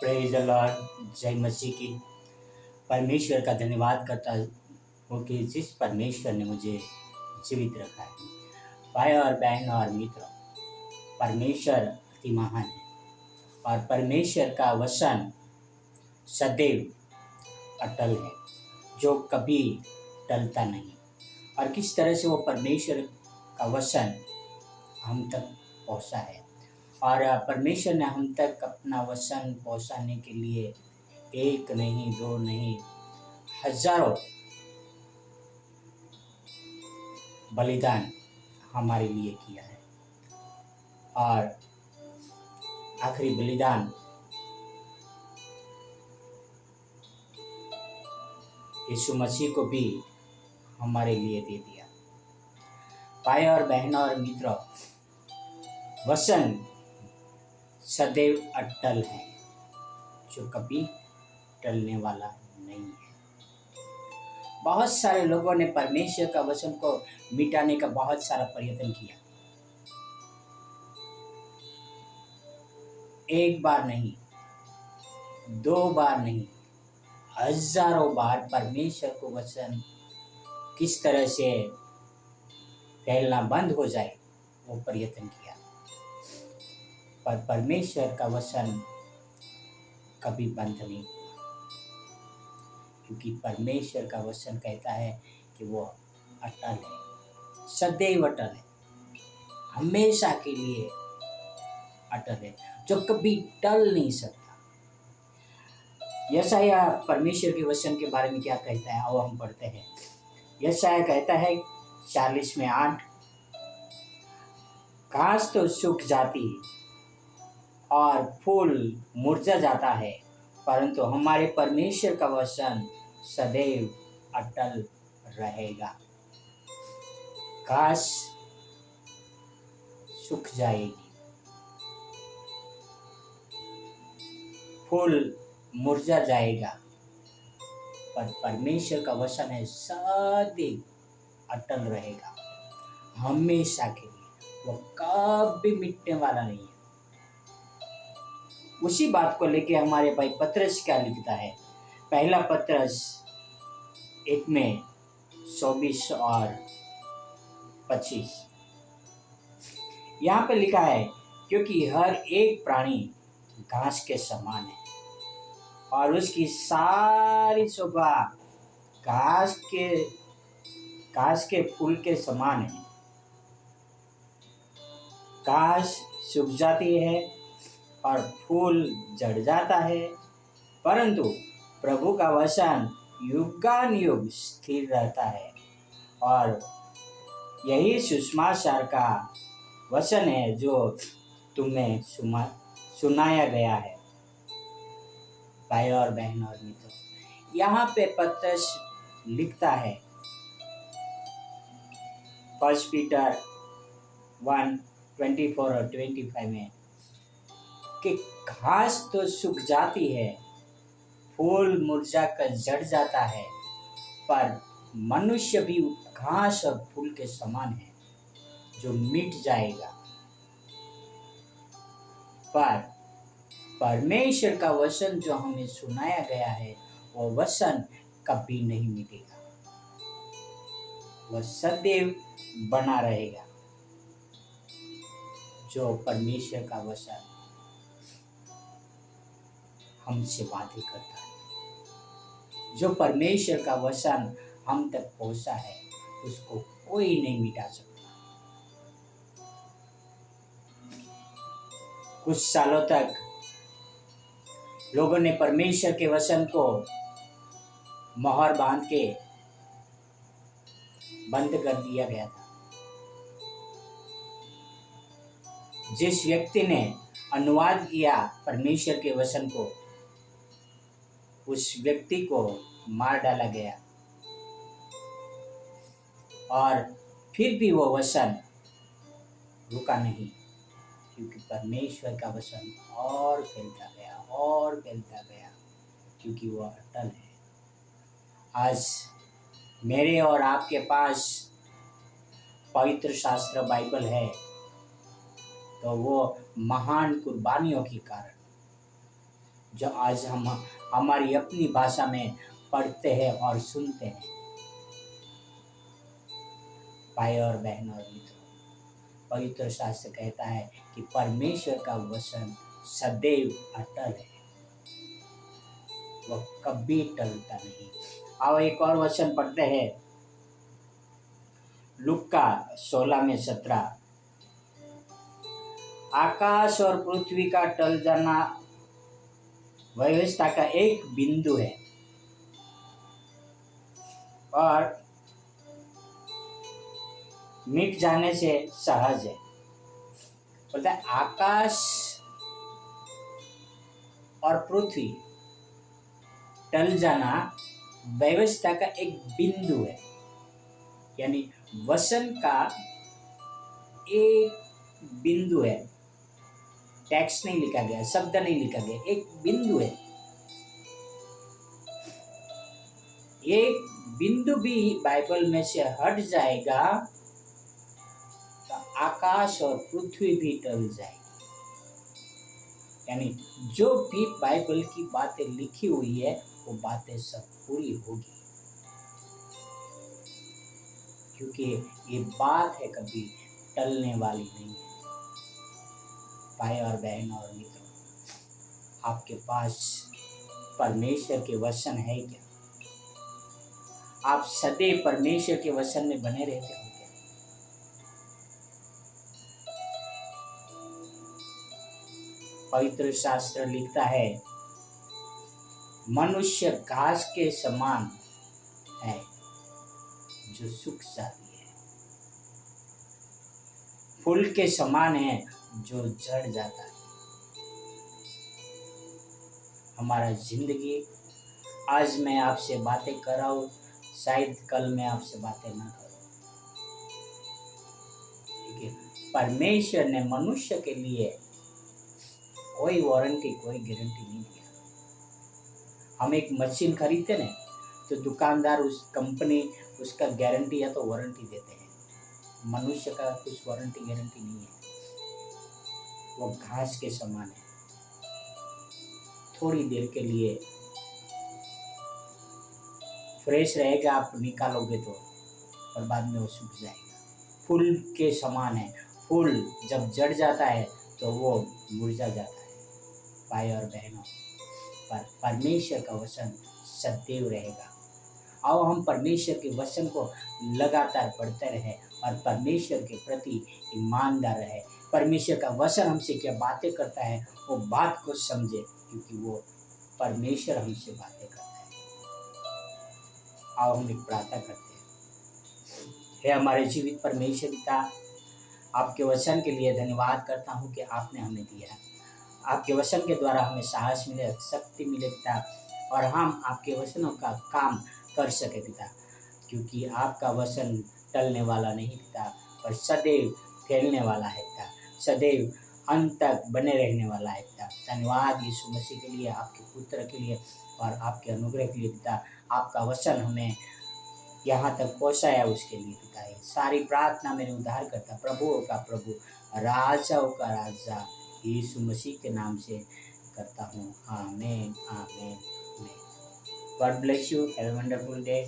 Praise the Lord. जय मसीह की। परमेश्वर का धन्यवाद करता हूँ कि जिस परमेश्वर ने मुझे जीवित रखा है। भाई और बहन और मित्रों, परमेश्वर अति महान है और परमेश्वर का वचन सदैव अटल है, जो कभी टलता नहीं। और किस तरह से वो परमेश्वर का वचन हम तक पहुँचा है और परमेश्वर ने हम तक अपना वचन पहुँचाने के लिए एक नहीं, दो नहीं, हजारों बलिदान हमारे लिए किया है। और आखिरी बलिदान यीशु मसीह को भी हमारे लिए दे दिया। भाई और बहनों और मित्रों, वचन सदैव अटल है, जो कभी टलने वाला नहीं है। बहुत सारे लोगों ने परमेश्वर का वचन को मिटाने का बहुत सारा प्रयत्न किया। एक बार नहीं, दो बार नहीं, हजारों बार परमेश्वर को वचन किस तरह से फैलना बंद हो जाए वो प्रयत्न किया, पर परमेश्वर का वचन कभी बंद नहीं हुआ, क्योंकि परमेश्वर का वचन कहता है कि वो अटल है, सदैव अटल है, हमेशा के लिए अटल है, जो कभी टल नहीं सकता। यशायाह परमेश्वर के वचन के बारे में क्या कहता है, आओ हम पढ़ते हैं। यशायाह कहता है 40:8, घास तो सूख जाती और फूल मुरझा जाता है, परंतु हमारे परमेश्वर का वचन सदैव अटल रहेगा। घास सूख जाएगी, फूल मुरझा जाएगा, पर परमेश्वर का वचन है सदैव अटल रहेगा, हमेशा के लिए। वो कभी मिटने वाला नहीं है। उसी बात को लेके हमारे भाई पतरस क्या लिखता है, पहला पतरस 1:24 और 25। यहाँ पे लिखा है, क्योंकि हर एक प्राणी घास के समान है और उसकी सारी शोभा घास के फूल के समान है। घास सूख जाती है और फूल झड़ जाता है, परंतु प्रभु का वचन युगानुयुग स्थिर रहता है। और यही सुसमाचार का वचन है जो तुम्हें सुनाया गया है। भाई और बहन और मित्रों, यहाँ पे पतरस लिखता है 1 पीटर 1:24 और 25 में कि घास तो सूख जाती है, फूल मुरझा कर झड़ जाता है, पर मनुष्य भी घास और फूल के समान है, जो मिट जाएगा, पर परमेश्वर का वचन जो हमें सुनाया गया है वो वचन कभी नहीं मिटेगा, वह सदैव बना रहेगा। जो परमेश्वर का वचन हमसे वादे करता है, जो परमेश्वर का वचन हम तक पहुंचा है, उसको कोई नहीं मिटा सकता। कुछ सालों तक लोगों ने परमेश्वर के वचन को मोहर बांध के बंद कर दिया गया था। जिस व्यक्ति ने अनुवाद किया परमेश्वर के वचन को, उस व्यक्ति को मार डाला गया, और फिर भी वो वचन रुका नहीं, क्योंकि परमेश्वर का वचन और फैलता गया और फैलता गया, क्योंकि वो अटल है। आज मेरे और आपके पास पवित्र शास्त्र बाइबल है, तो वो महान कुर्बानियों के कारण, जो आज हम हमारी अपनी भाषा में पढ़ते हैं और सुनते हैं। भाई और बहन और मित्रों, पवित्र शास्त्र कहता है कि परमेश्वर का वचन सदैव अटल है, वह कभी टलता नहीं। आओ एक और वचन पढ़ते हैं, लूका 16:17। आकाश और पृथ्वी का टल जाना व्यवस्था का एक बिंदु है और मिट जाने से सहज है। बोलता है आकाश और पृथ्वी टल जाना व्यवस्था का एक बिंदु है, यानी वचन का एक बिंदु है। टेक्स्ट नहीं लिखा गया, शब्द नहीं लिखा गया, एक बिंदु है। एक बिंदु भी बाइबल में से हट जाएगा तो आकाश और पृथ्वी भी टल जाएगी। यानी जो भी बाइबल की बातें लिखी हुई है वो बातें सब पूरी होगी, क्योंकि ये बात है कभी टलने वाली नहीं है। भाई और बहन और मित्रों, आपके पास परमेश्वर के वचन है क्या? आप सदैव परमेश्वर के वचन में बने रहते हो क्या? पवित्र शास्त्र लिखता है मनुष्य घास के समान है जो सूख जाती है, फूल के समान है जो झड़ जाता है। हमारा जिंदगी, आज मैं आपसे बातें कर रहा हूँ, शायद कल मैं आपसे बातें ना करूं, ठीक है। परमेश्वर ने मनुष्य के लिए कोई वारंटी, कोई गारंटी नहीं दिया। हम एक मशीन खरीदते ना तो दुकानदार उस कंपनी उसका गारंटी या तो वारंटी देते हैं। मनुष्य का कुछ वारंटी गारंटी नहीं है, वो घास के समान है। थोड़ी देर के लिए फ्रेश रहेगा, आप निकालोगे तो, और बाद में वो सूख जाएगा। फूल के समान है, फूल जब जड़ जाता है तो वो मुरझा जाता है। भाई और बहनों, पर परमेश्वर का वचन सदैव रहेगा। आओ हम परमेश्वर के वचन को लगातार पढ़ते रहें और परमेश्वर के प्रति ईमानदार रहे। परमेश्वर का वचन हमसे क्या बातें करता है वो बात को समझे, क्योंकि वो परमेश्वर हमसे बातें करता है। आओ हम एक प्रार्थना करते हैं। हे हमारे जीवित परमेश्वर पिता, आपके वचन के लिए धन्यवाद करता हूँ कि आपने हमें दिया। आपके वचन के द्वारा हमें साहस मिले, शक्ति मिले पिता, और हम आपके वचनों का काम कर सके पिता, क्योंकि आपका वचन टलने वाला नहीं पिता, पर सदैव फैलने वाला है पिता, सदैव अंत तक बने रहने वाला है पिता। धन्यवाद यीशु मसीह के लिए, आपके पुत्र के लिए और आपके अनुग्रह के लिए पिता। आपका वचन हमें यहाँ तक पहुँचाया उसके लिए पिता। ये सारी प्रार्थना मेरे उद्धार करता प्रभुओं का प्रभु, राजाओं का राजा यीशु मसीह के नाम से करता हूँ। आमीन आमीन। God bless you, have a wonderful day.